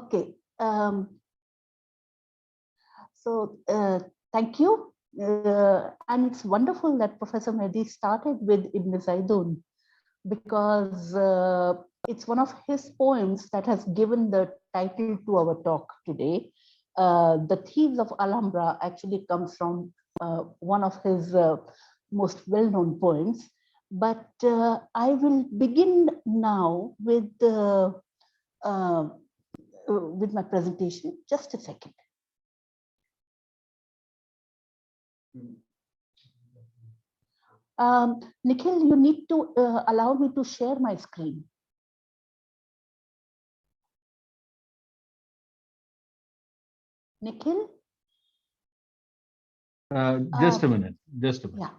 Okay. Thank you. And it's wonderful that Professor Mehdi started with Ibn Zaydun, because it's one of his poems that has given the title to our talk today. The Thieves of Alhambra actually comes from one of his most well-known poems. But I will begin now with my presentation. Just a second. Nikhil, you need to allow me to share my screen. Nikhil? Just a minute. Just a minute. Yeah.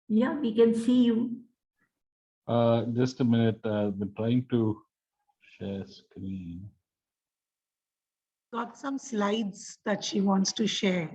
Yeah, we can see you. Just a minute. I've been trying to share screen. Got some slides that she wants to share.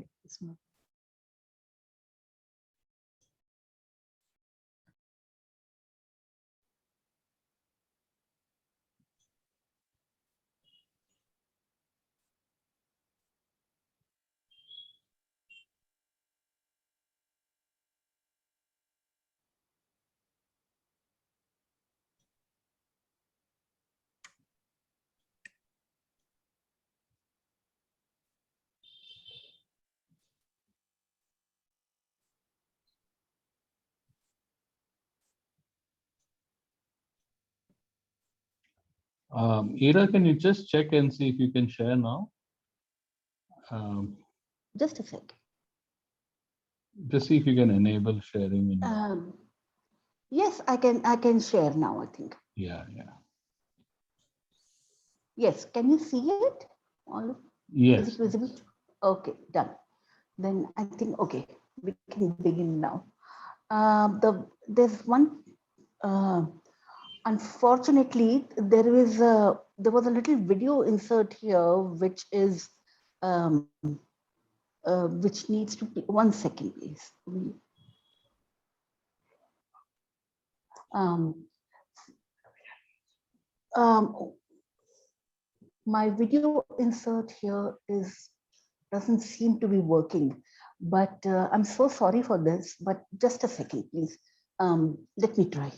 Ira, can you just check and see if you can share now? Just a sec. Just see if you can enable sharing. Yes, I can share now, I think. Yeah. Yes, can you see it? Yes. Is it visible? Okay, done. Then I think, okay, we can begin now. There's one, unfortunately, there was a little video insert here, which is, which needs to be, 1 second, please. My video insert here doesn't seem to be working, but I'm so sorry for this, but just a second, please. Let me try.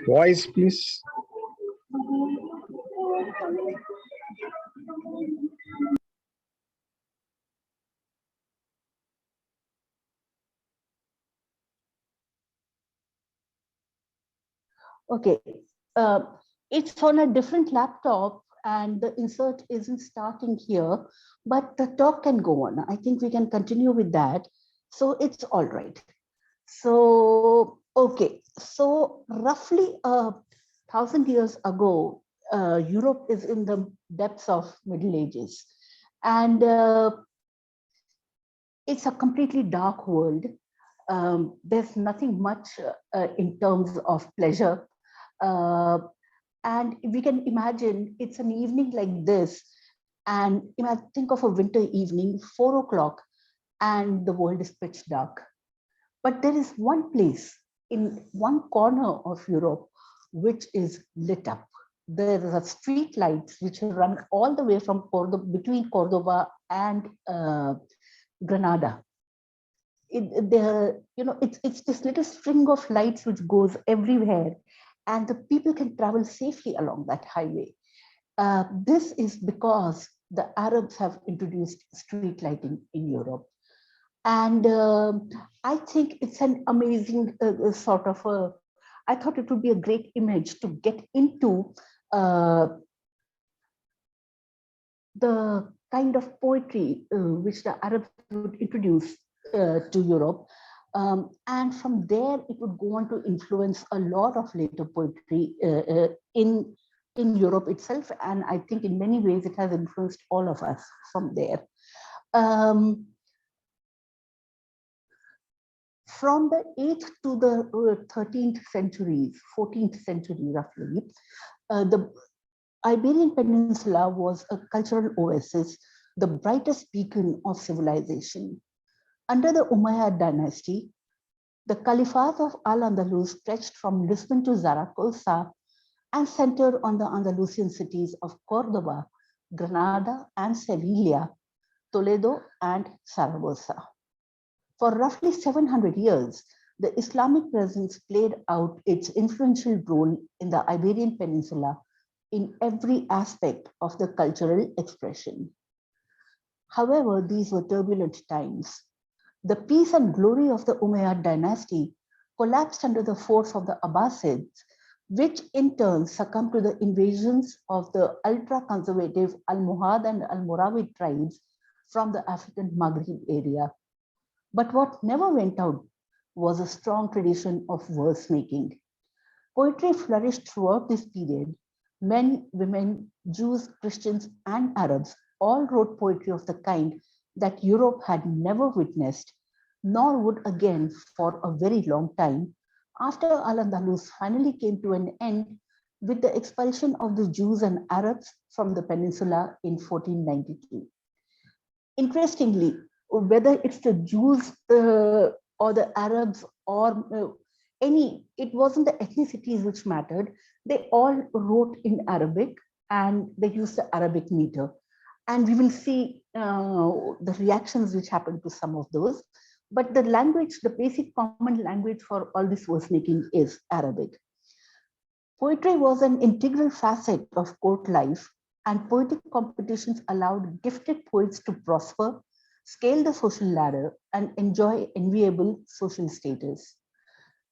Voice, please. Okay, uh, it's on a different laptop and the insert isn't starting here, but the talk can go on. I think we can continue with that. So it's all right. So, okay, so roughly 1,000 years ago, Europe is in the depths of Middle Ages. And it's a completely dark world. There's nothing much in terms of pleasure. Uh, and we can imagine it's an evening like this. And imagine, think of a winter evening, 4 o'clock, and the world is pitch dark. But there is one place in one corner of Europe which is lit up. There are street lights which run all the way from Cordoba, between Cordoba and Granada. It's this little string of lights which goes everywhere, and the people can travel safely along that highway. This is because the Arabs have introduced street lighting in Europe. And I think it's an amazing sort of I thought it would be a great image to get into the kind of poetry which the Arabs would introduce to Europe. And from there, it would go on to influence a lot of later poetry in Europe itself. And I think in many ways, it has influenced all of us from there. From the 8th to the 13th centuries, 14th century roughly, the Iberian Peninsula was a cultural oasis, the brightest beacon of civilization. Under the Umayyad dynasty, the Caliphate of Al-Andalus stretched from Lisbon to Zaragoza and centered on the Andalusian cities of Cordoba, Granada and Sevilla, Toledo and Saragossa. For roughly 700 years, the Islamic presence played out its influential role in the Iberian Peninsula in every aspect of the cultural expression. However, these were turbulent times. The peace and glory of the Umayyad dynasty collapsed under the force of the Abbasids, which in turn succumbed to the invasions of the ultra-conservative Almohad and Almoravid tribes from the African Maghreb area. But what never went out was a strong tradition of verse making. Poetry flourished throughout this period. Men, women, Jews, Christians, and Arabs all wrote poetry of the kind that Europe had never witnessed, nor would again for a very long time, after Al-Andalus finally came to an end with the expulsion of the Jews and Arabs from the peninsula in 1492. Interestingly, whether it's the Jews or the Arabs or it wasn't the ethnicities which mattered. They all wrote in Arabic and they used the Arabic meter. And we will see the reactions which happened to some of those. But the language, the basic common language for all this verse making is Arabic. Poetry was an integral facet of court life, and poetic competitions allowed gifted poets to prosper, scale the social ladder, and enjoy enviable social status.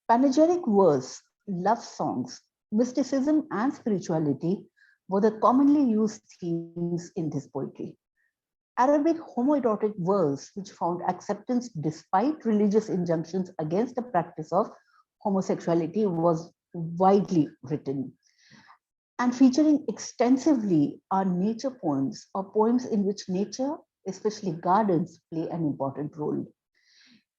Panegyric verse, love songs, mysticism, and spirituality were the commonly used themes in this poetry. Arabic homoerotic verse, which found acceptance despite religious injunctions against the practice of homosexuality, was widely written. And featuring extensively are nature poems or poems in which nature, especially gardens, play an important role.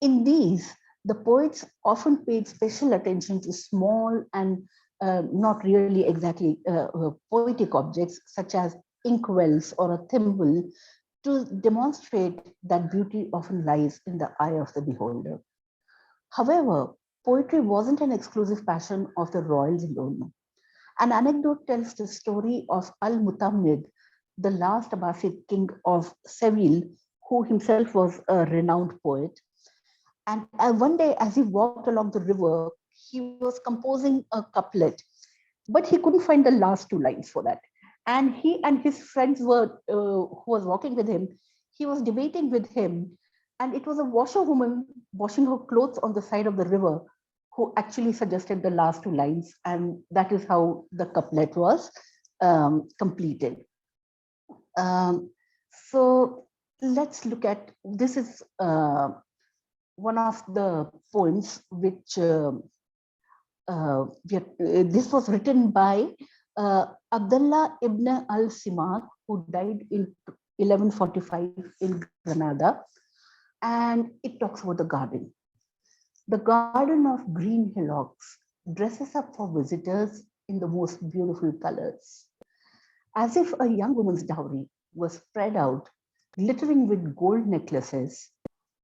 In these, the poets often paid special attention to small and not really exactly poetic objects such as inkwells or a thimble to demonstrate that beauty often lies in the eye of the beholder. However, poetry wasn't an exclusive passion of the royals alone. An anecdote tells the story of Al-Mutammid, the last Abbasid king of Seville, who himself was a renowned poet. And one day, as he walked along the river, he was composing a couplet, but he couldn't find the last two lines for that. And he and his friends were, who was walking with him, he was debating with him. And it was a washerwoman washing her clothes on the side of the river who actually suggested the last two lines. And that is how the couplet was completed. So let's look at, this is one of the poems which this was written by Abdullah ibn al-Simak, who died in 1145 in Granada. And it talks about the garden. The garden of green hillocks dresses up for visitors in the most beautiful colors. As if a young woman's dowry was spread out, glittering with gold necklaces,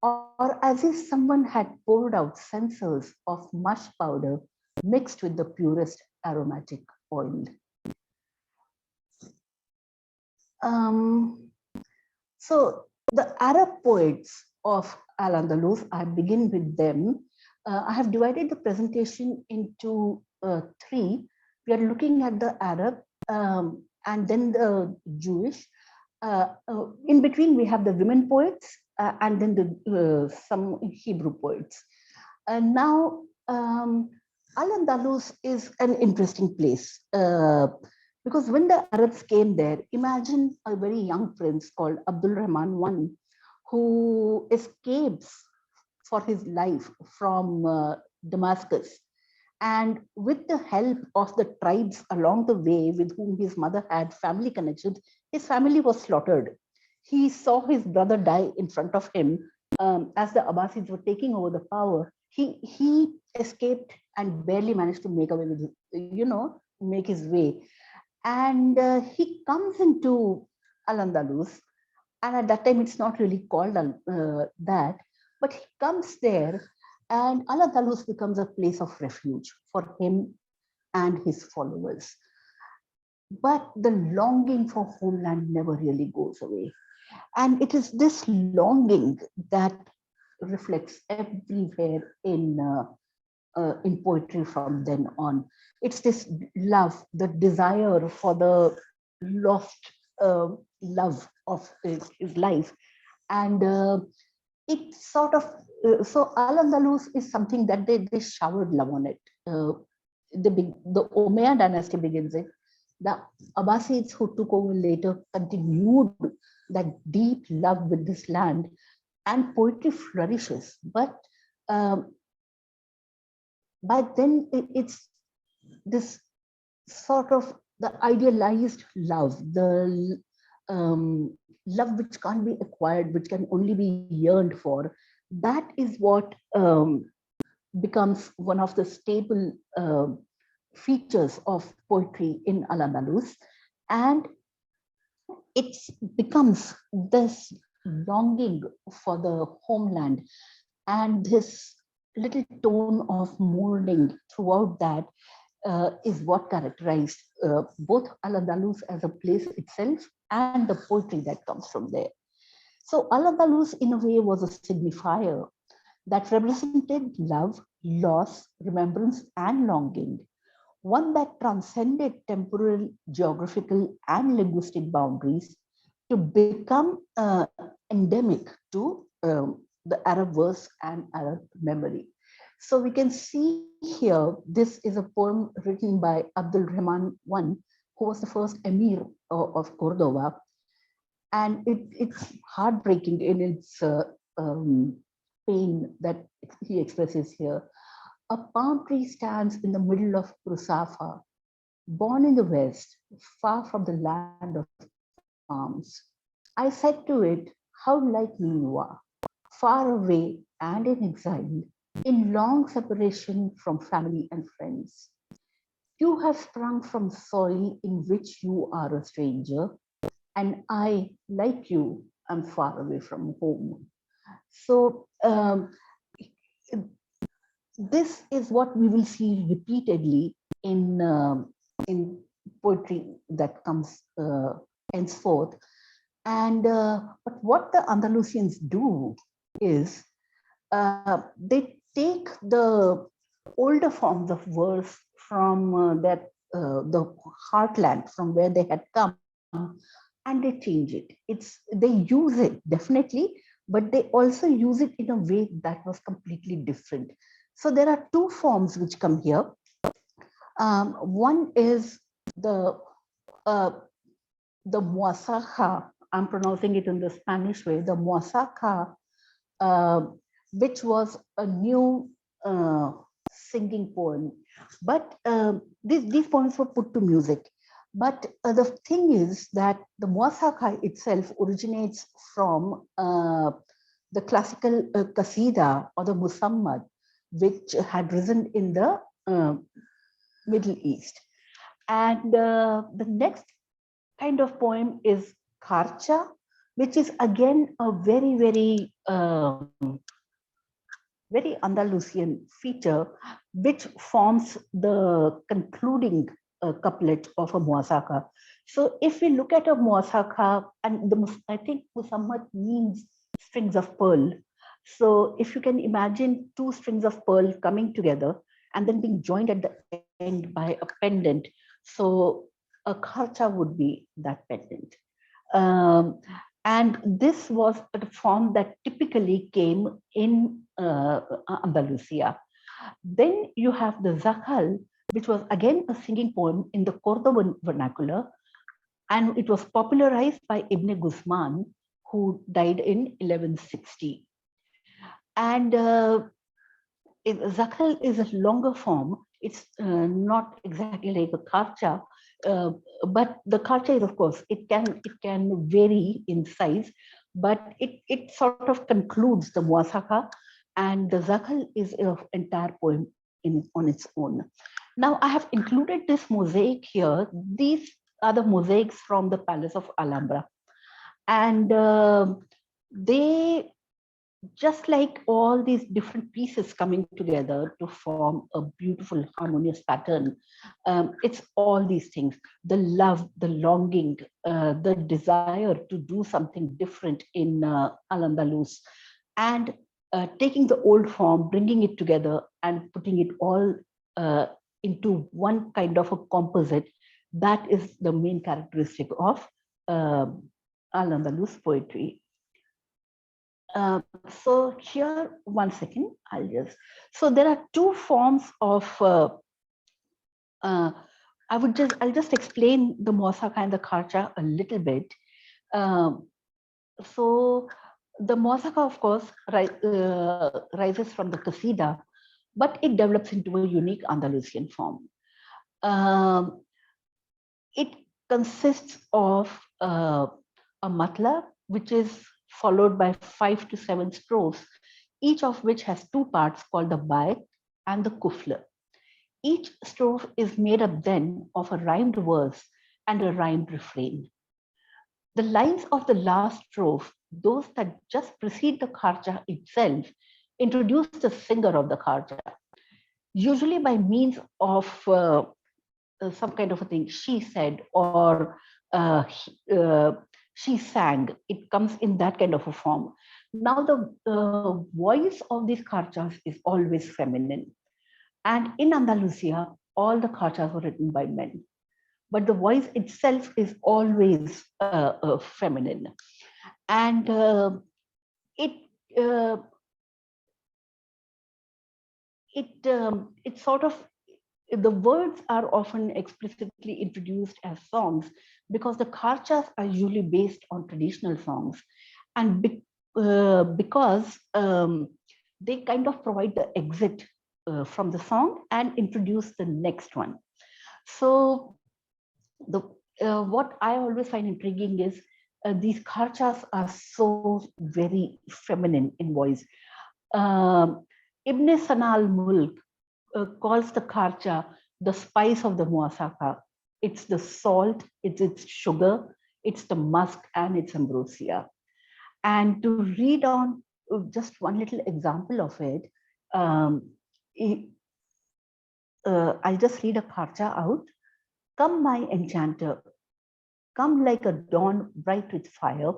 or as if someone had poured out censers of mush powder mixed with the purest aromatic oil. So the Arab poets of Al-Andalus, I begin with them. I have divided the presentation into three. We are looking at the Arab and then the Jewish. In between, we have the women poets and then the some Hebrew poets. Now, Al-Andalus is an interesting place because when the Arabs came there, imagine a very young prince called Abdul Rahman I, who escapes for his life from Damascus. And with the help of the tribes along the way with whom his mother had family connections, his family was slaughtered. He saw his brother die in front of him as the Abbasids were taking over the power. He escaped and barely managed to make away with, make his way. And he comes into Al-Andalus. And at that time, it's not really called that, but he comes there, and Al-Andalus becomes a place of refuge for him and his followers. But the longing for homeland never really goes away. And it is this longing that reflects everywhere in poetry from then on. It's this love, the desire for the lost love of his life. And it sort of, so Al-Andalus is something that they showered love on it. The Umayyad dynasty begins it. The Abbasids who took over later continued that deep love with this land, and poetry flourishes. But by then it's this sort of the idealized love, the love which can't be acquired, which can only be yearned for. That is what becomes one of the staple features of poetry in Al-Andalus. And it becomes this longing for the homeland and this little tone of mourning throughout that is what characterized both Al-Andalus as a place itself and the poetry that comes from there. So Al-Andalus in a way was a signifier that represented love, loss, remembrance, and longing, one that transcended temporal, geographical, and linguistic boundaries to become endemic to the Arab verse and Arab memory. So we can see here, this is a poem written by Abdul Rahman I, who was the first emir of Cordoba. And it's heartbreaking in its pain that he expresses here. A palm tree stands in the middle of Rusafa, born in the west, far from the land of palms. I said to it, how like me you are, far away and in exile, in long separation from family and friends. You have sprung from soil in which you are a stranger, and I, like you, am far away from home. So this is what we will see repeatedly in poetry that comes henceforth. And but what the Andalusians do is they take the older forms of verse from the heartland from where they had come, and they change it. They use it definitely, but they also use it in a way that was completely different. So there are two forms which come here. One is the uh, the muasaja. I'm pronouncing it in the Spanish way. The muasaja, uh, which was a new singing poem. But these poems were put to music. But the thing is that the muasaja itself originates from the classical kasida or the musammad, which had risen in the Middle East. And the next kind of poem is Karcha, which is again a very Andalusian feature, which forms the concluding couplet of a muasaka. So if we look at a muasaka, and I think musammat means strings of pearl. So if you can imagine two strings of pearl coming together and then being joined at the end by a pendant, so a kharcha would be that pendant. Um, and this was a form that typically came in Andalusia. Then you have the Zakhal, which was again a singing poem in the Cordovan vernacular, and it was popularized by Ibn Guzman, who died in 1160. And Zakhal is a longer form. It's not exactly like a karcha, uh, but the karcha is, of course, it can vary in size, but it sort of concludes the muasaka, and the Zakhal is an entire poem on its own. Now I have included this mosaic here. These are the mosaics from the Palace of Alhambra, and they, just like all these different pieces coming together to form a beautiful harmonious pattern, it's all these things: the love, the longing, the desire to do something different in Al-Andalus, and taking the old form, bringing it together and putting it all into one kind of a composite. That is the main characteristic of Al-Andalus poetry. So here, one second, so there are two forms of, I'll just explain the Mosaka and the Karcha a little bit. So the Mosaka, of course, rises from the Kasida, but it develops into a unique Andalusian form. It consists of a matla, which is followed by 5 to 7 strophes, each of which has two parts called the bait and the kufla. Each strophe is made up then of a rhymed verse and a rhymed refrain. The lines of the last strophe, those that just precede the kharja itself, introduce the singer of the kharja, usually by means of some kind of a thing. She said, or she sang. It comes in that kind of a form. Now the voice of these kharchas is always feminine. And in Andalusia, all the kharchas were written by men. But the voice itself is always feminine. And it sort of, the words are often explicitly introduced as songs because the kharchas are usually based on traditional songs, and because they kind of provide the exit from the song and introduce the next one. So the what I always find intriguing is these kharchas are so very feminine in voice. Ibn Sana al-Mulk calls the kharcha the spice of the muasaka. It's the salt, it's its sugar, it's the musk, and it's ambrosia. And to read on just one little example of it, I'll just read a kharcha out. Come, my enchanter, come like a dawn bright with fire,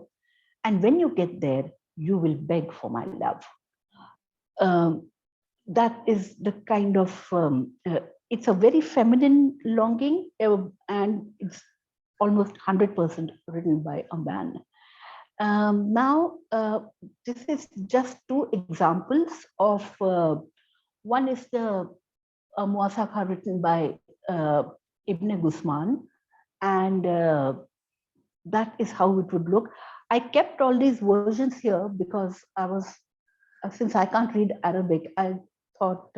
and when you get there, you will beg for my love. Um, that is the kind of, it's a very feminine longing, and it's almost 100% written by a man. Now, this is just two examples of, one is the Muasakha written by Ibn Guzman, and that is how it would look. I kept all these versions here because I was, since I can't read Arabic, I thought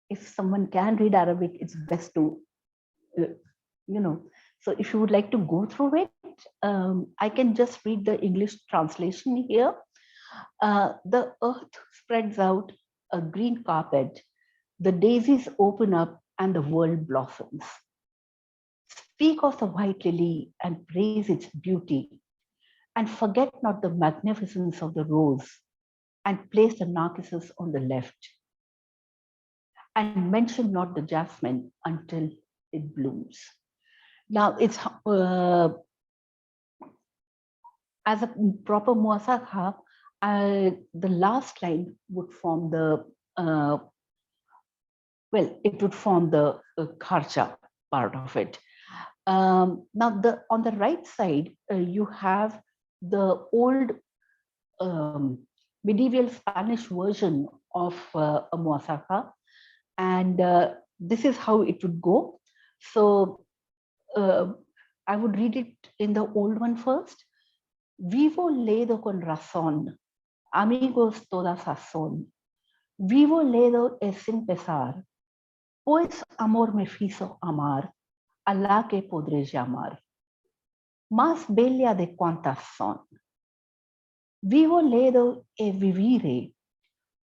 if someone can read Arabic, it's best to, so if you would like to go through it, I can just read the English translation here. The earth spreads out a green carpet, the daisies open up and the world blossoms. Speak of the white lily and praise its beauty, and forget not the magnificence of the rose, and place the narcissus on the left, and mention not the jasmine until it blooms. Now, it's as a proper muasakha, the last line would form the, well, it would form the kharcha part of it. Now, on the right side, you have the old medieval Spanish version of a muasakha, and this is how it would go. So I would read it in the old one first. Vivo ledo con razón, amigos toda sazón. Vivo ledo es sin pesar, pues amor me fizo amar, a la que podré llamar. Más bella de cuantas son. Vivo ledo e vivire,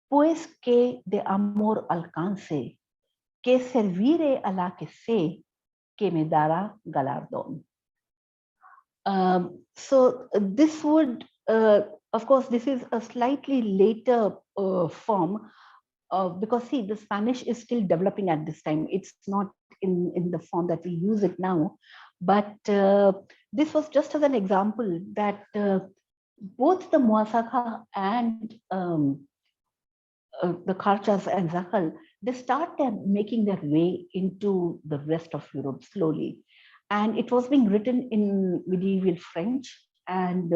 pues que de amor alcance, que servire a la que sé, que me dará galardón. So this would, of course, this is a slightly later form, because see, the Spanish is still developing at this time. It's not in the form that we use it now. But this was just as an example that both the muasakha and the kharchas and zakhal, they start making their way into the rest of Europe slowly. And it was being written in medieval French, and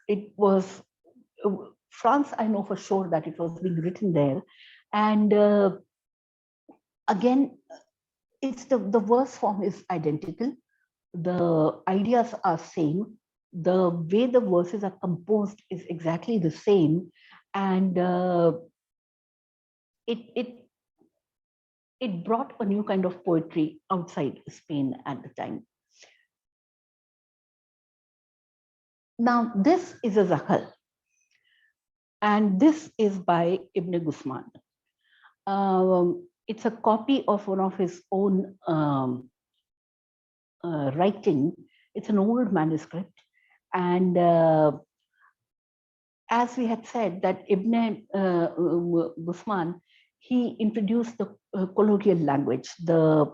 it was France, I know for sure that it was being written there. And again, it's the verse form is identical. The ideas are same. The way the verses are composed is exactly the same. And it brought a new kind of poetry outside Spain at the time. Now, this is a zakhal, and this is by Ibn Guzman. It's a copy of one of his own writing. It's an old manuscript, and as we had said, that Ibn Guzman, he introduced the colloquial language, the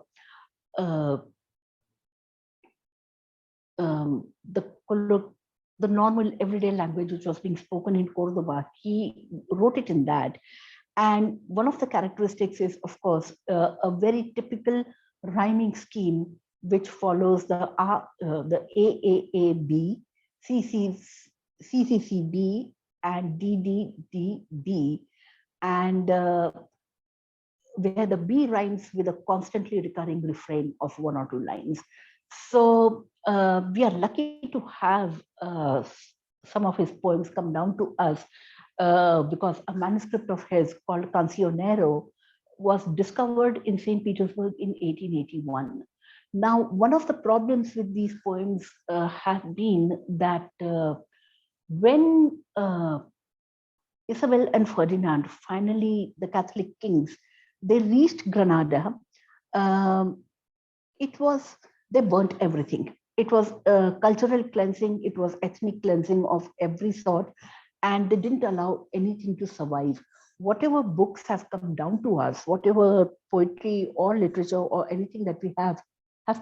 normal everyday language which was being spoken in Cordoba. He wrote it in that. And one of the characteristics is, of course, a very typical rhyming scheme which follows the AAAB, CCCB, and DDDB, and where the B rhymes with a constantly recurring refrain of one or two lines. So we are lucky to have some of his poems come down to us, because a manuscript of his called Cancionero was discovered in St. Petersburg in 1881. Now, one of the problems with these poems have been that when Isabel and Ferdinand, finally the Catholic kings, they reached Granada, they burnt everything. It was cultural cleansing, it was ethnic cleansing of every sort, and they didn't allow anything to survive. Whatever books have come down to us, whatever poetry or literature or anything that we have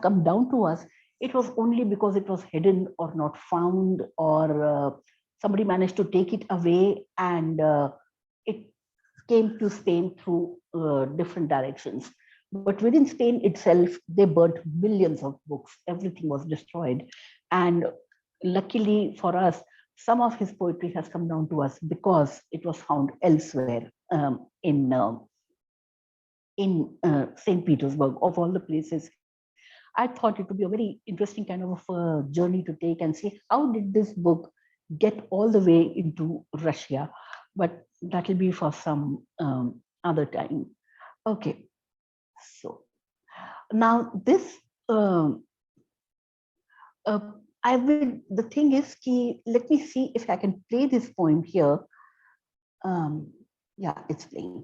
come down to us, it was only because it was hidden or not found, or somebody managed to take it away, and it came to Spain through different directions. But within Spain itself, they burnt millions of books. Everything was destroyed. And luckily for us, some of his poetry has come down to us because it was found elsewhere in St. Petersburg, of all the places. I thought it would be a very interesting kind of journey to take and see how did this book get all the way into Russia. But that will be for some other time. Okay, so now this I will. The thing is, let me see if I can play this poem here. Yeah, it's playing.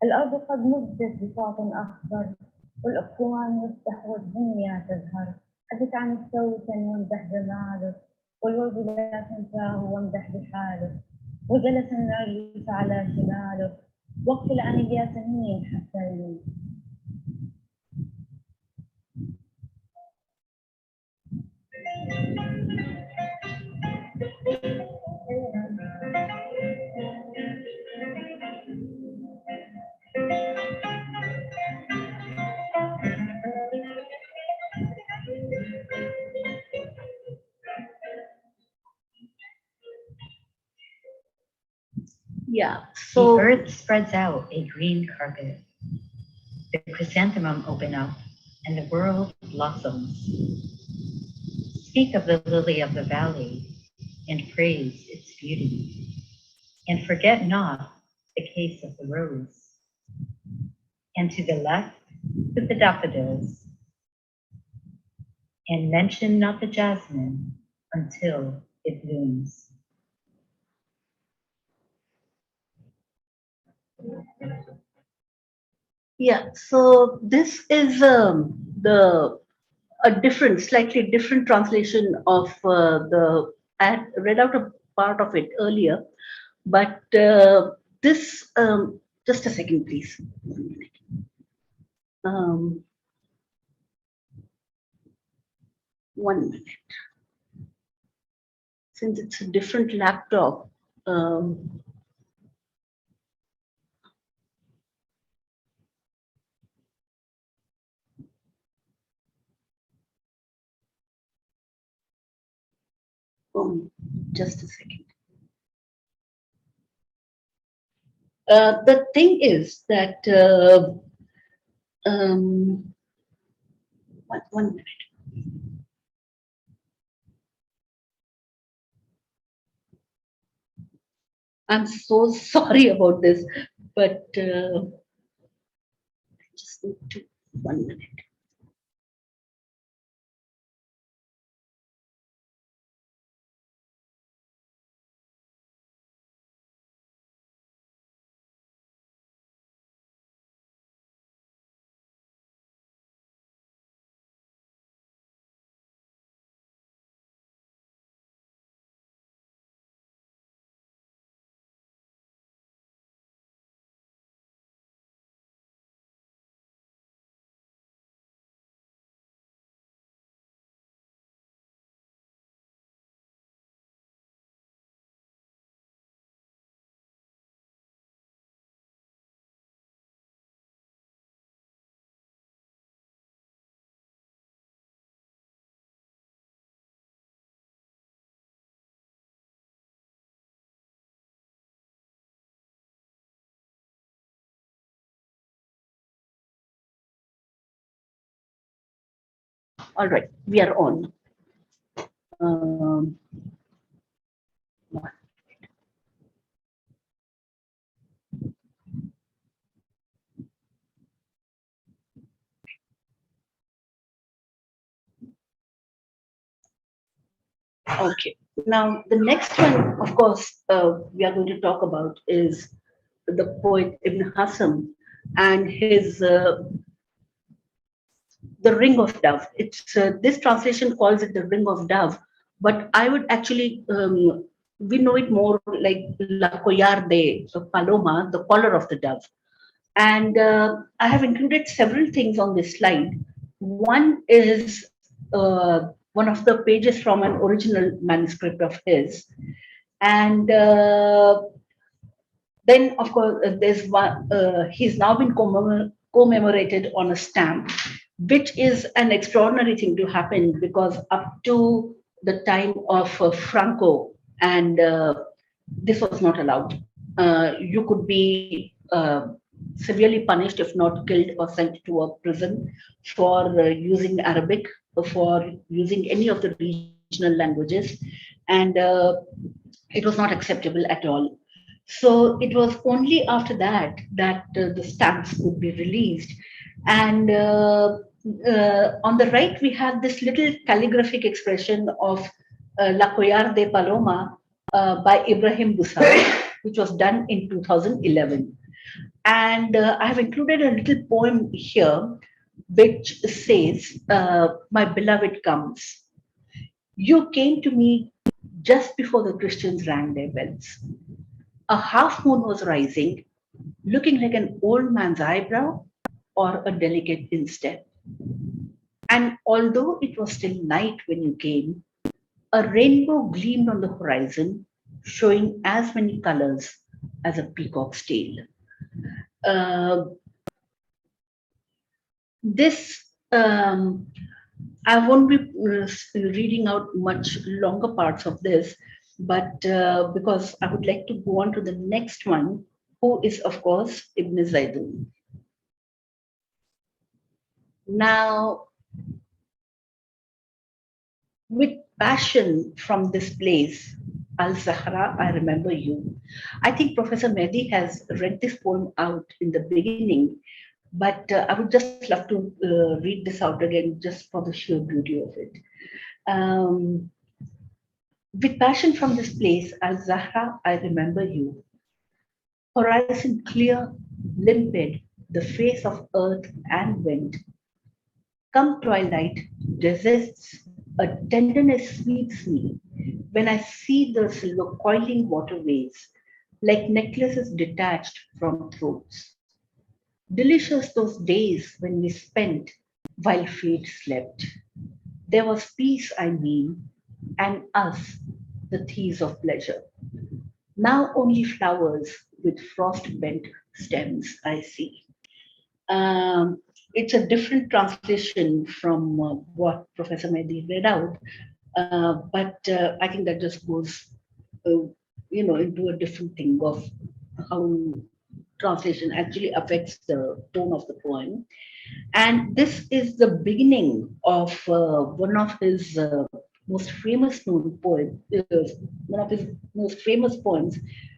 الأرض قد مدت بساط أخضر والأكوان مفتح والدنيا تزهر. حدث عن السوسن وامدح جماله والورد لا تنساه وامدح بحاله. وجلس النرجس على شماله واقفل عن الياسمين حتى يموت. Yeah. So the earth spreads out a green carpet. The chrysanthemum open up, and the world blossoms. Speak of the lily of the valley, and praise its beauty. And forget not the case of the rose. And to the left, put the daffodils. And mention not the jasmine until it blooms. Yeah, so this is slightly different translation of I had read out a part of it earlier, but this, just a second, please. 1 minute. Um, 1 minute. Since it's a different laptop, just a second. The thing is that one minute. I'm so sorry about this, but I just need to 1 minute. All right, we are on. Um, okay, now the next one, of course, we are going to talk about is the poet Ibn Hasm and his The Ring of Dove. It's this translation calls it the Ring of Dove, but I would actually we know it more like La Collar de Paloma, the collar of the dove. And I have included several things on this slide. One is one of the pages from an original manuscript of his, and then, of course, there's one. He's now been commemorated on a stamp, which is an extraordinary thing to happen because up to the time of Franco, and this was not allowed. You could be severely punished, if not killed or sent to a prison for using Arabic, for using any of the regional languages, and it was not acceptable at all. So it was only after that that the stamps could be released. And on the right, we have this little calligraphic expression of La Collar de Paloma by Ibrahim Busari, which was done in 2011. And I have included a little poem here which says, My beloved comes. You came to me just before the Christians rang their bells. A half moon was rising, looking like an old man's eyebrow or a delicate instep. And although it was still night when you came, a rainbow gleamed on the horizon, showing as many colors as a peacock's tail. Uh, this I won't be reading out much longer parts of this, but because I would like to go on to the next one, who is, of course, Ibn Zaydun. Now, with passion from this place, Al Zahra, I remember you. I think Professor Mehdi has read this poem out in the beginning, but I would just love to read this out again just for the sheer beauty of it. Um, with passion from this place, Al Zahra, I remember you. Horizon clear, limpid, the face of earth and wind. Come twilight, resists, a tenderness sweeps me when I see the coiling waterways, like necklaces detached from throats. Delicious those days when we spent while fate slept. There was peace, I mean, and us, the thieves of pleasure. Now only flowers with frost-bent stems I see. It's a different translation from what Professor Mehdi read out, but I think that just goes, into a different thing of how translation actually affects the tone of the poem. And this is the beginning of one of his most famous known poems, one of his most famous poems,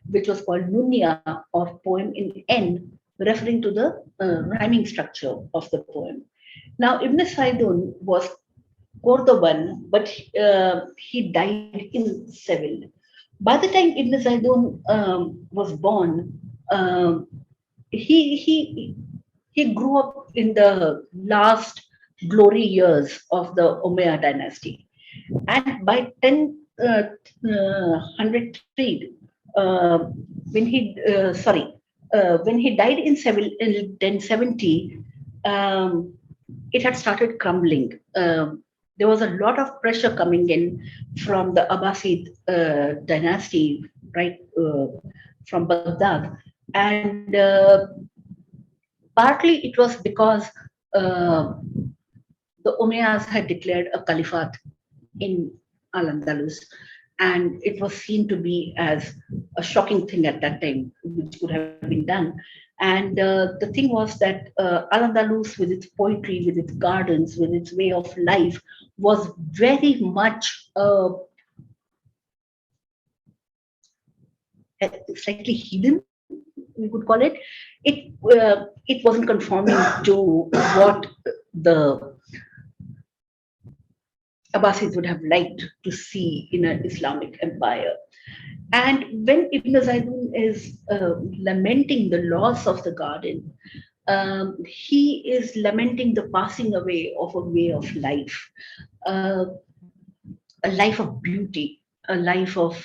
which was called Nunya, or poem in N, referring to the rhyming structure of the poem. Now, Ibn Saidun was Cordoban, but he died in Seville. By the time Ibn Saidun was born, um, he he grew up in the last glory years of the Umayyad dynasty. And by 1003, when he died in 1070, um, it had started crumbling. There was a lot of pressure coming in from the Abbasid dynasty, right, from Baghdad. And partly it was because uh, the Umayyads had declared a caliphate in Al-Andalus, and it was seen to be as a shocking thing at that time, which could have been done. And the thing was that Al-Andalus, with its poetry, with its gardens, with its way of life, was very much slightly hidden, we could call it. It wasn't conforming to what the Abbasids would have liked to see in an Islamic empire. And when Ibn Zaydun is lamenting the loss of the garden, he is lamenting the passing away of a way of life, uh, a life of beauty, a life of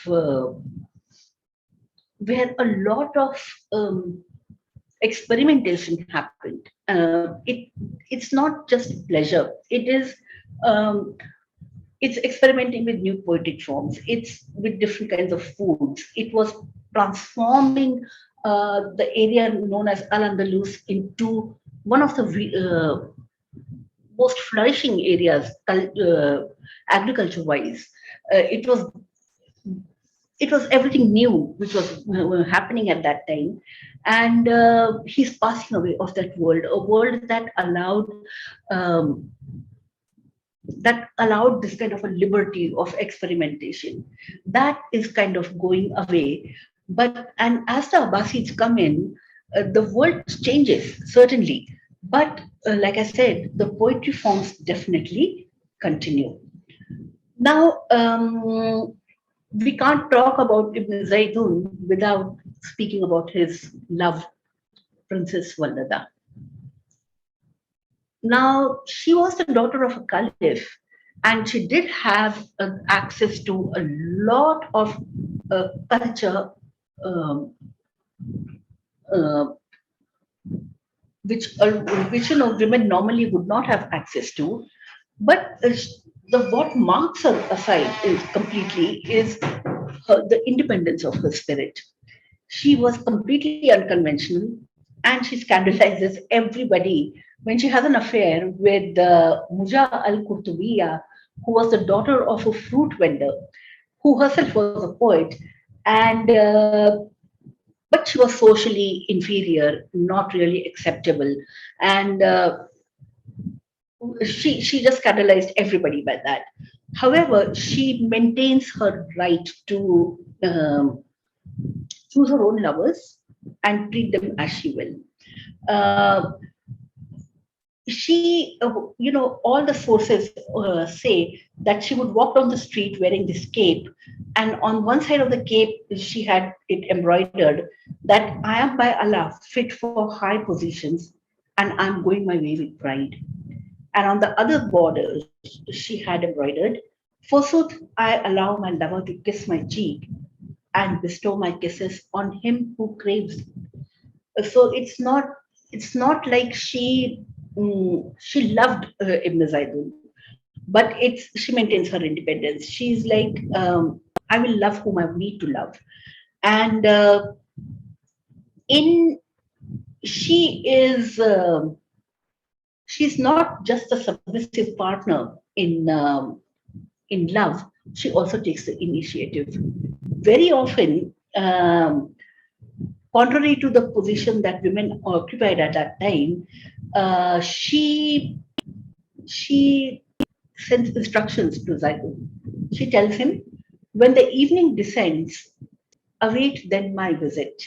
where a lot of experimentation happened. It's not just pleasure. Um, it's experimenting with new poetic forms. It's with different kinds of foods. It was transforming the area known as Al Andalus into one of the most flourishing areas, agriculture-wise. It was it was everything new which was happening at that time, and he's passing away of that world, a world um, that allowed this kind of a liberty of experimentation. That is kind of going away. But and as the Abbasids come in, the world changes certainly. But like I said, the poetry forms definitely continue. Now, we can't talk about Ibn Zaydun without speaking about his love, Princess Walada. Now, she was the daughter of a caliph, and she did have access to a lot of culture, um, uh, which women normally would not have access to. But the what marks her aside is completely is the independence of her spirit. She was completely unconventional, and she scandalizes everybody when she has an affair with Muja al Qurtubiya, who was the daughter of a fruit vendor, who herself was a poet, and but she was socially inferior, not really acceptable, and she just scandalized everybody by that. However, she maintains her right to choose her own lovers and treat them as she will. Uh, all the sources say that she would walk down the street wearing this cape, and on one side of the cape, she had it embroidered that I am by Allah fit for high positions and I'm going my way with pride. And on the other border, she had embroidered, forsooth, I allow my lover to kiss my cheek and bestow my kisses on him who craves. So it's not like she loved Ibn Zaydun, but she maintains her independence. She's like, I will love whom I need to love, and in she is she's not just a submissive partner in love. She also takes the initiative. Very often, contrary to the position that women occupied at that time, she sends instructions to Zaydun. She tells him, when the evening descends, await then my visit,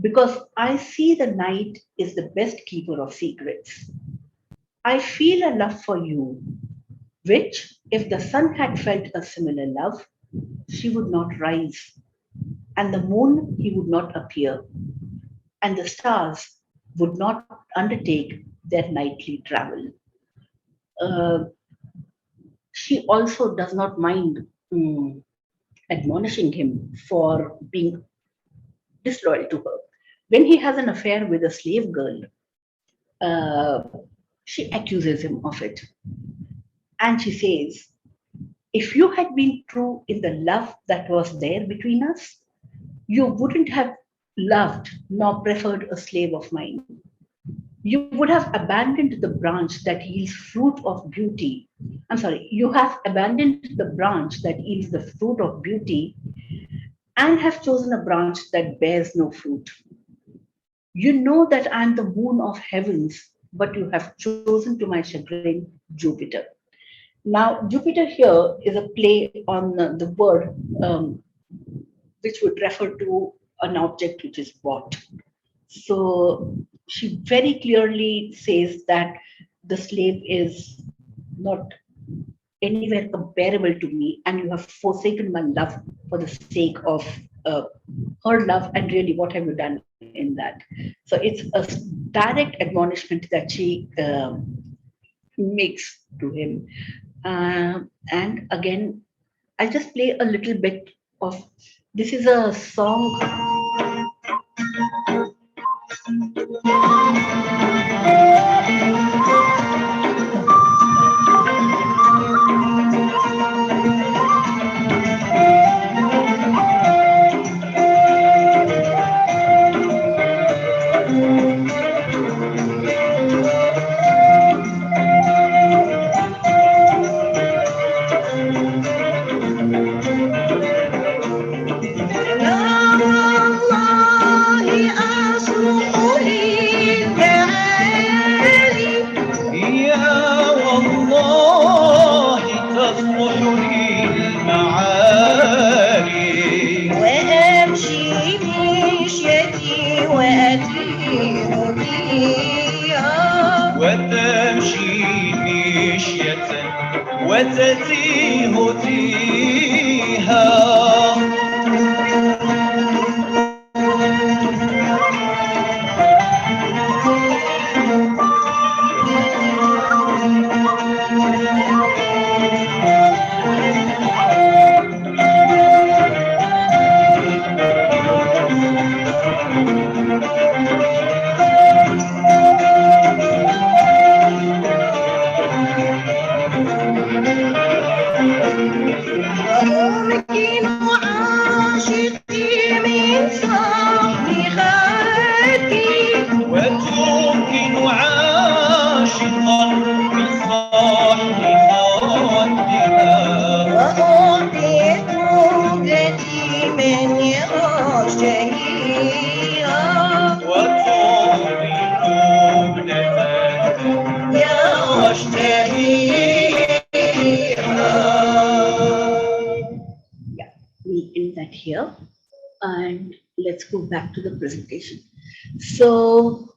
because I see the night is the best keeper of secrets. I feel a love for you, which, if the sun had felt a similar love, she would not rise, and the moon he would not appear, and the stars would not undertake their nightly travel. Uh, she also does not mind admonishing him for being disloyal to her. When he has an affair with a slave girl, uh, she accuses him of it. And she says, if you had been true in the love that was there between us, you wouldn't have loved nor preferred a slave of mine. You would have abandoned the branch that yields fruit of beauty. I'm sorry, you have abandoned the branch that yields the fruit of beauty and have chosen a branch that bears no fruit. You know that I am the moon of heavens, but you have chosen to my chagrin Jupiter. Now, Jupiter here is a play on the word which would refer to an object which is bought. So she very clearly says that the slave is not anywhere comparable to me, and you have forsaken my love for the sake of uh, her love, and really, what have you done in that? So it's a direct admonishment that she makes to him. And again, I'll just play a little bit of this is a song. وتمشي مشية وتتيه تيها وتمكن عاشقا من صاحب خدها وأعطيت مهجتي من يشتهيها وتعطي ابنة يشتهيها. Yeah, we end that here, and let's go back to the presentation. So,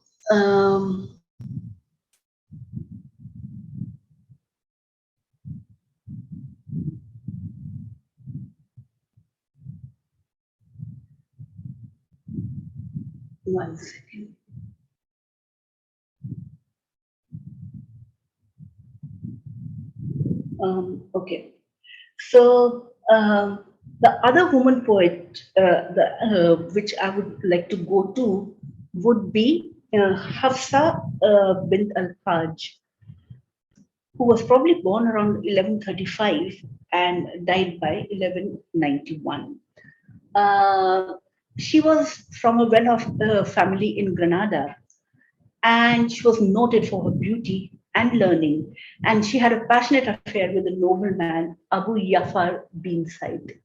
one second. Okay. So the other woman poet, which I would like to go to, would be Hafsa bint al-Hajj, who was probably born around 1135 and died by 1191. Uh, she was from a well-off family in Granada, and she was noted for her beauty and learning. And she had a passionate affair with the nobleman Abu Yafar bin Said.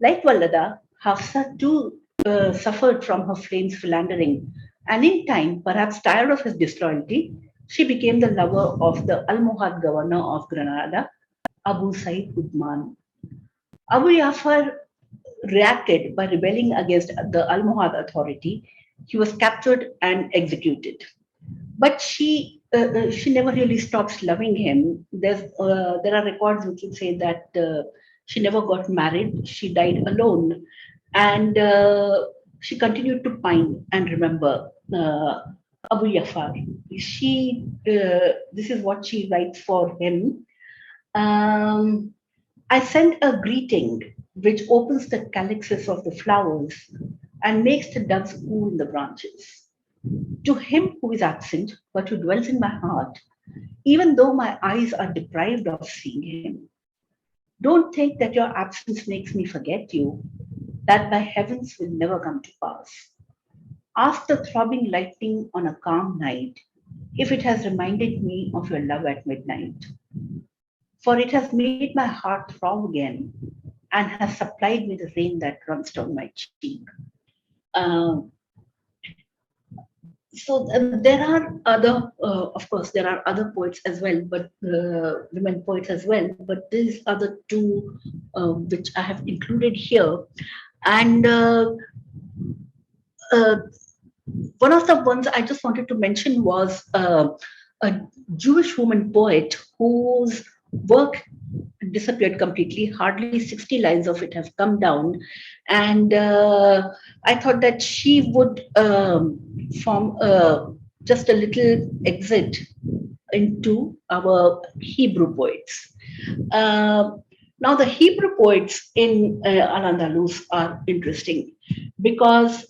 Like Walada, Hafsa too suffered from her flame's philandering, and in time, perhaps tired of his disloyalty, she became the lover of the Almohad governor of Granada, Abu Said Uthman. Abu Yafar reacted by rebelling against the Almohad authority. He was captured and executed. But she never really stops loving him. There are records which would say that she never got married. She died alone, and she continued to pine and remember Abu Yafar. This is what she writes for him. Um, I send a greeting which opens the calyxes of the flowers and makes the doves coo in the branches. To him who is absent, but who dwells in my heart, even though my eyes are deprived of seeing him. Don't think that your absence makes me forget you, that by heavens will never come to pass. Ask the throbbing lightning on a calm night if it has reminded me of your love at midnight. For it has made my heart throb again and has supplied me the rain that runs down my cheek. Um, So there are other, of course, there are other poets as well, but women poets as well. But these are the two which I have included here. And uh, one of the ones I just wanted to mention was a Jewish woman poet whose work disappeared completely. Hardly 60 lines of it have come down. And I thought that she would form just a little exit into our Hebrew poets. Uh, Now, the Hebrew poets in Al-Andalus are interesting because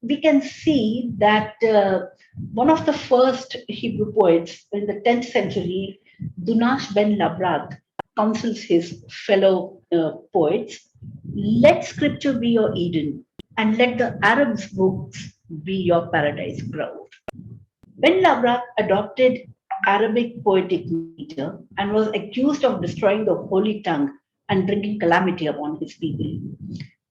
we can see that one of the first Hebrew poets in the 10th century, Dunash ben Labrak, counsels his fellow poets, let scripture be your Eden and let the Arabs' books be your paradise ground. Ben Labrak adopted Arabic poetic meter and was accused of destroying the holy tongue and bringing calamity upon his people.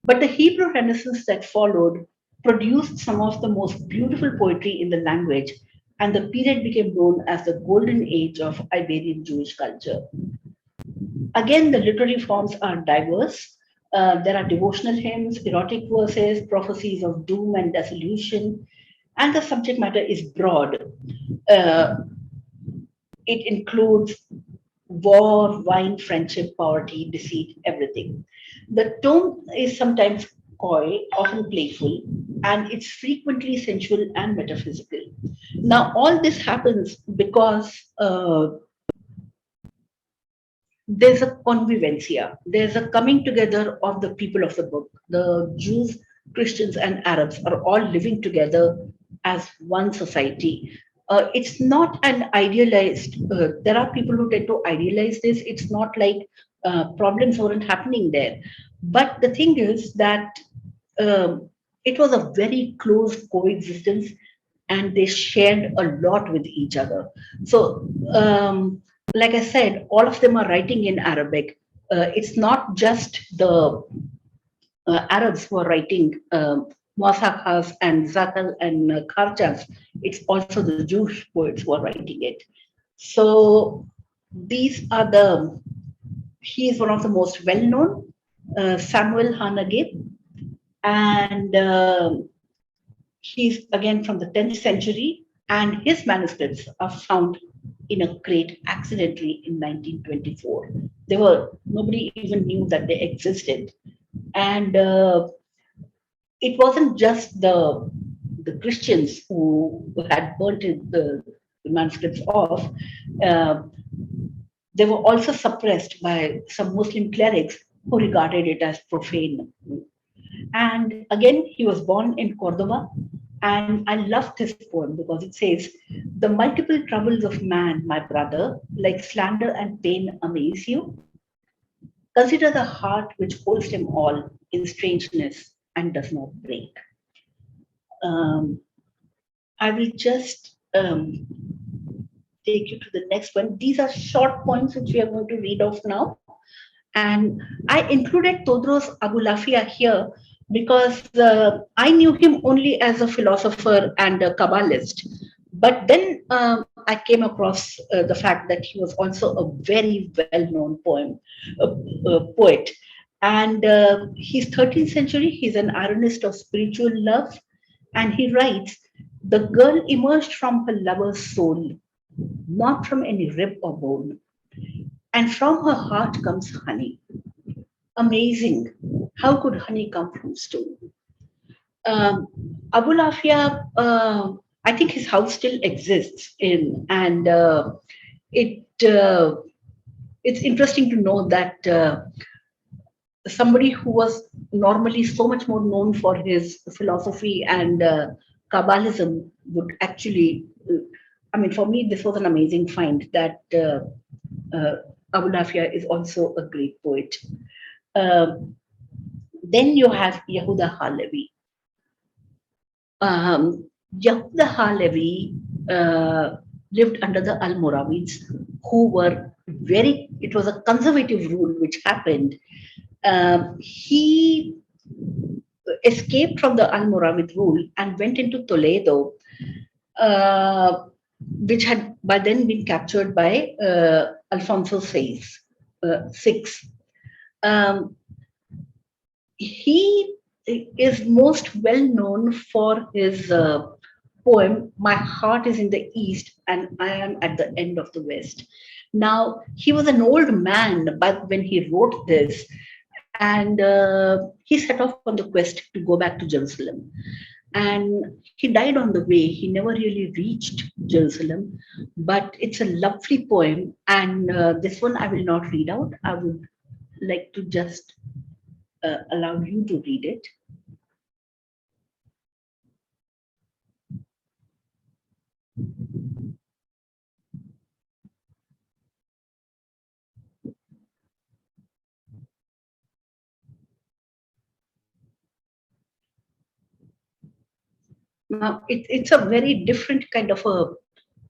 But the Hebrew Renaissance that followed produced some of the most beautiful poetry in the language, and the period became known as the golden age of Iberian Jewish culture. Again, the literary forms are diverse. There are devotional hymns, erotic verses, prophecies of doom and dissolution, and the subject matter is broad. Uh, it includes war, wine, friendship, poverty, deceit, everything. The tone is sometimes coy, often playful, and it's frequently sensual and metaphysical. Now, all this happens because there's a convivencia, there's a coming together of the people of the book. The Jews, Christians, and Arabs are all living together as one society. It's not an idealized, there are people who tend to idealize this. It's not like problems weren't happening there. But the thing is that it was a very close coexistence and they shared a lot with each other. So, like I said, all of them are writing in Arabic. It's not just the Arabs who are writing Muasakhas and Zakal and Kharjas, it's also the Jewish poets who are writing it. So, these are the, he is one of the most well known, Samuel Hanagib, and he's again from the 10th century, and his manuscripts are found in a crate accidentally in 1924. They were, nobody even knew that they existed. And it wasn't just the Christians who had burnt the manuscripts off. Uh, they were also suppressed by some Muslim clerics who regarded it as profane. And again, he was born in Cordoba. And I loved this poem because it says, the multiple troubles of man, my brother, like slander and pain amaze you. Consider the heart which holds them all in strangeness and does not break. I will just take you to the next one. These are short points which we are going to read off now. And I included Todros Abulafia here because I knew him only as a philosopher and a Kabbalist. But then I came across the fact that he was also a very well-known poet. And he's 13th century, he's an ironist of spiritual love. And he writes, the girl emerged from her lover's soul, not from any rib or bone. And from her heart comes honey. Amazing. How could honey come from stone? Abulafia, I think his house still exists in, and it's interesting to know that somebody who was normally so much more known for his philosophy and Kabbalism would actually, I mean, for me, this was an amazing find that Abulafia is also a great poet. Then you have Yehuda Halevi. Yehuda Halevi lived under the Almoravids, who were very, it was a conservative rule which happened. He escaped from the Almoravid rule and went into Toledo, uh, which had by then been captured by Alfonso VI. Um, he is most well known for his poem, My Heart is in the East and I am at the end of the West. Now, he was an old man but when he wrote this, and he set off on the quest to go back to Jerusalem. And he died on the way. He never really reached Jerusalem, but it's a lovely poem. And this one I will not read out. I would like to just allow you to read it. Now, it's a very different kind of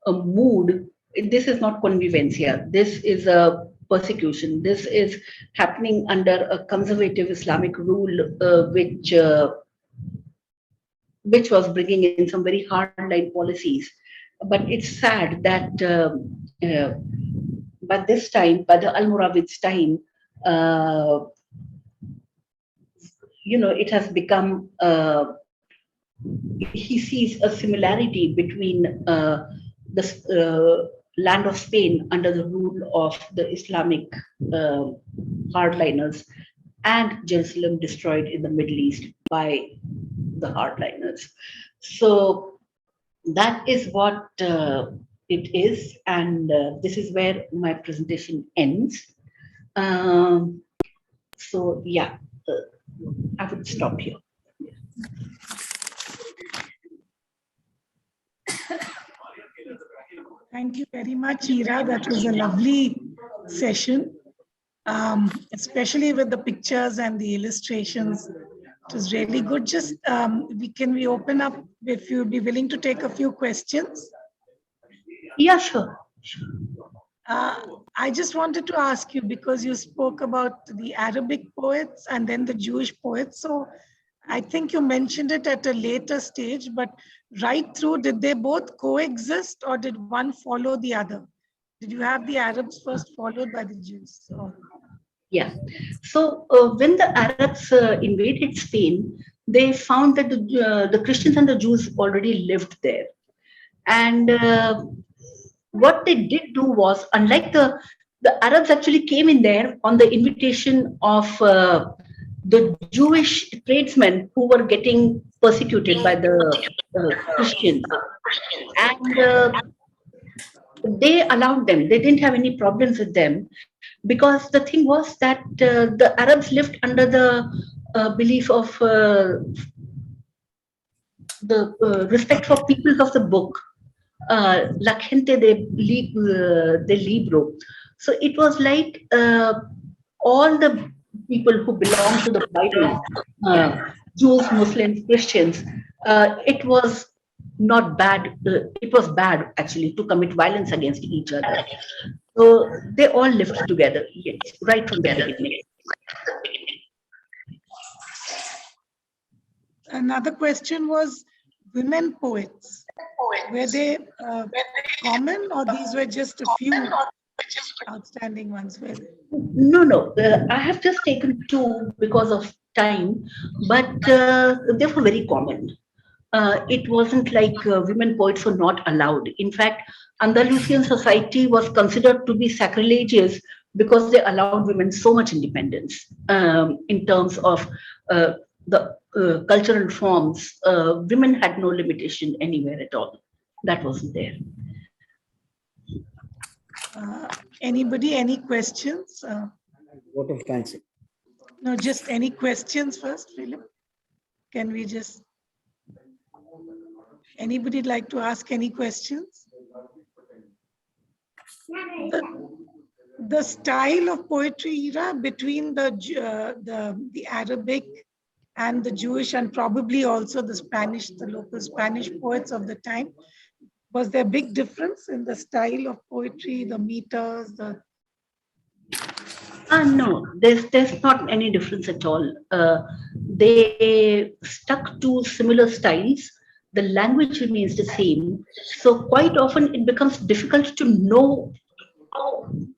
a mood. This is not convivencia. This is a persecution. This is happening under a conservative Islamic rule, which was bringing in some very hardline policies. But it's sad that by this time, by the Almoravids' time, it has become. He sees a similarity between the land of Spain under the rule of the Islamic hardliners and Jerusalem destroyed in the Middle East by the hardliners. So that is what it is, and this is where my presentation ends. So yeah, I would stop here. Thank you very much, Ira. That was a lovely session, especially with the pictures and the illustrations. It was really good. Just can we open up if you'd be willing to take a few questions? Yeah, sure. I just wanted to ask you, because you spoke about the Arabic poets and then the Jewish poets. So I think you mentioned it at a later stage, but right through, did they both coexist or did one follow the other? Did you have the Arabs first followed by the Jews? Yeah. So when the Arabs invaded Spain, they found that the Christians and the Jews already lived there. And what they did do was, unlike the Arabs actually came in there on the invitation of the Jewish tradesmen who were getting persecuted by the Christians. And they allowed them. They didn't have any problems with them, because the thing was that the Arabs lived under the belief of the respect for people of the book, la gente de libro. So it was like all the people who belong to the Bible, Jews, Muslims, Christians, it was not bad. It was bad actually to commit violence against each other. So they all lived together, yes, right from the beginning. Another question was women poets. Were they common, or these were just a few outstanding ones? No. I have just taken two because of time, but they were very common. It wasn't like women poets were not allowed. In fact, Andalusian society was considered to be sacrilegious because they allowed women so much independence in terms of the cultural forms. Women had no limitation anywhere at all. That wasn't there. Anybody, any questions? Vote of thanks. No, just any questions first, Philip? Can we just, anybody like to ask any questions? The style of poetry, Ira, between the Arabic and the Jewish, and probably also the Spanish, the local Spanish poets of the time, was there a big difference in the style of poetry, the meters, the... No, there's not any difference at all. They stuck to similar styles. The language remains the same. So quite often it becomes difficult to know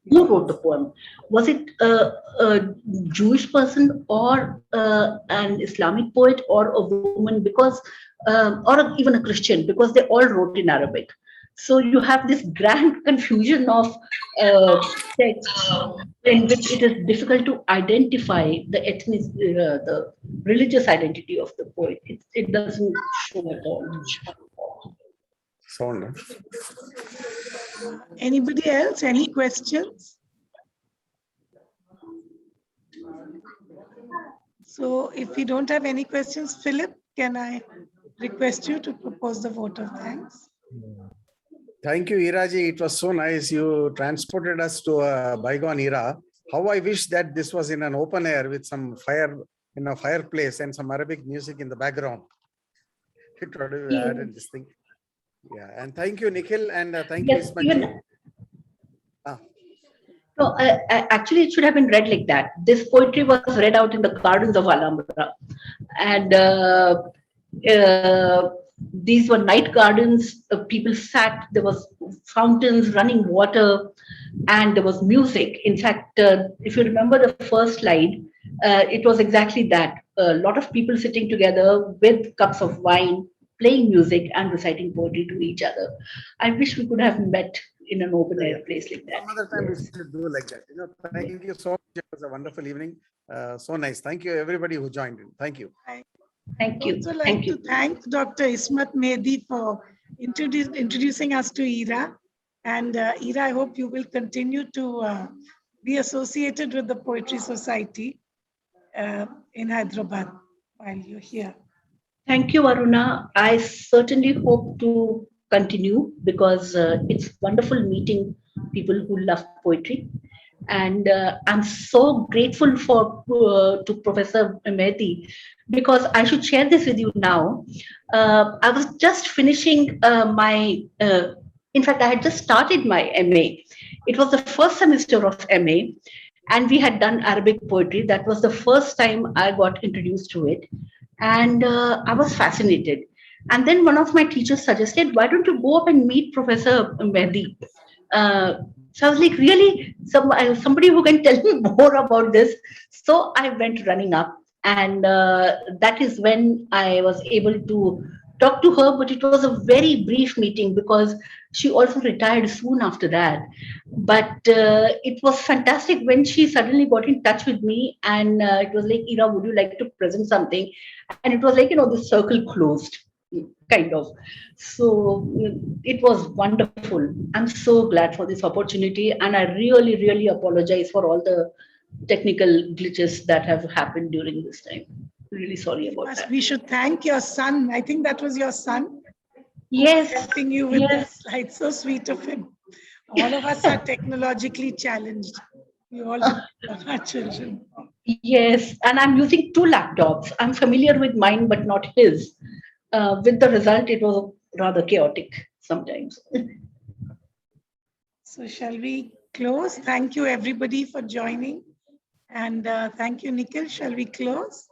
who wrote the poem. Was it a Jewish person or an Islamic poet or a woman? Because even a Christian, because they all wrote in Arabic. So you have this grand confusion of texts in which it is difficult to identify the religious identity of the poet. It doesn't show at all. Sound. Anybody else? Any questions? So if we don't have any questions, Philip, can I request you to propose the vote of thanks? Thank you, Iraji. It was so nice. You transported us to a bygone era. How I wish that this was in an open air with some fire in a fireplace and some Arabic music in the background. It would have added this thing. Yeah, and thank you, Nikhil, and thank you, Yes, Ismail. No, actually, it should have been read like that. This poetry was read out in the gardens of Alhambra, and these were night gardens. People sat. There was fountains, running water, and there was music. In fact, if you remember the first slide, it was exactly that. A lot of people sitting together with cups of wine, playing music, and reciting poetry to each other. I wish we could have met in an open air place like that. Some other time we should do like that. Thank you so much. It was a wonderful evening. So nice. Thank you, everybody who joined in. Thank you. Thank you. I'd also like to thank Dr. Ismat Mehdi for introducing us to Ira. And Ira, I hope you will continue to be associated with the Poetry Society in Hyderabad while you're here. Thank you, Aruna. I certainly hope to continue because it's wonderful meeting people who love poetry. And I'm so grateful to Professor Mehdi because I should share this with you now. I was just finishing in fact, I had just started my MA. It was the first semester of MA, and we had done Arabic poetry. That was the first time I got introduced to it. And I was fascinated. And then one of my teachers suggested, why don't you go up and meet Professor Mehdi? So I was like, really? Somebody who can tell me more about this. So I went running up. And that is when I was able to talk to her. But it was a very brief meeting because she also retired soon after that. But it was fantastic when she suddenly got in touch with me. And it was like, Ira, would you like to present something? And it was like, the circle closed, kind of. So it was wonderful. I'm so glad for this opportunity. And I really, really apologize for all the technical glitches that have happened during this time. Really sorry about that. We should thank your son. I think that was your son. Yes. Helping you with this slide. So sweet of him. All of us are technologically challenged. We all have our children. Yes, and I'm using 2 laptops. I'm familiar with mine, but not his. With the result, it was rather chaotic sometimes. So shall we close? Thank you everybody for joining. And thank you, Nikhil. Shall we close?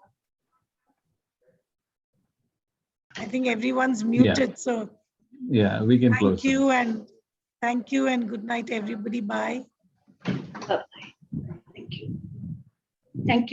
I think everyone's muted. Yeah. So yeah, we can close. Thank you and good night, everybody. Bye. Bye-bye. Thank you. Thank you.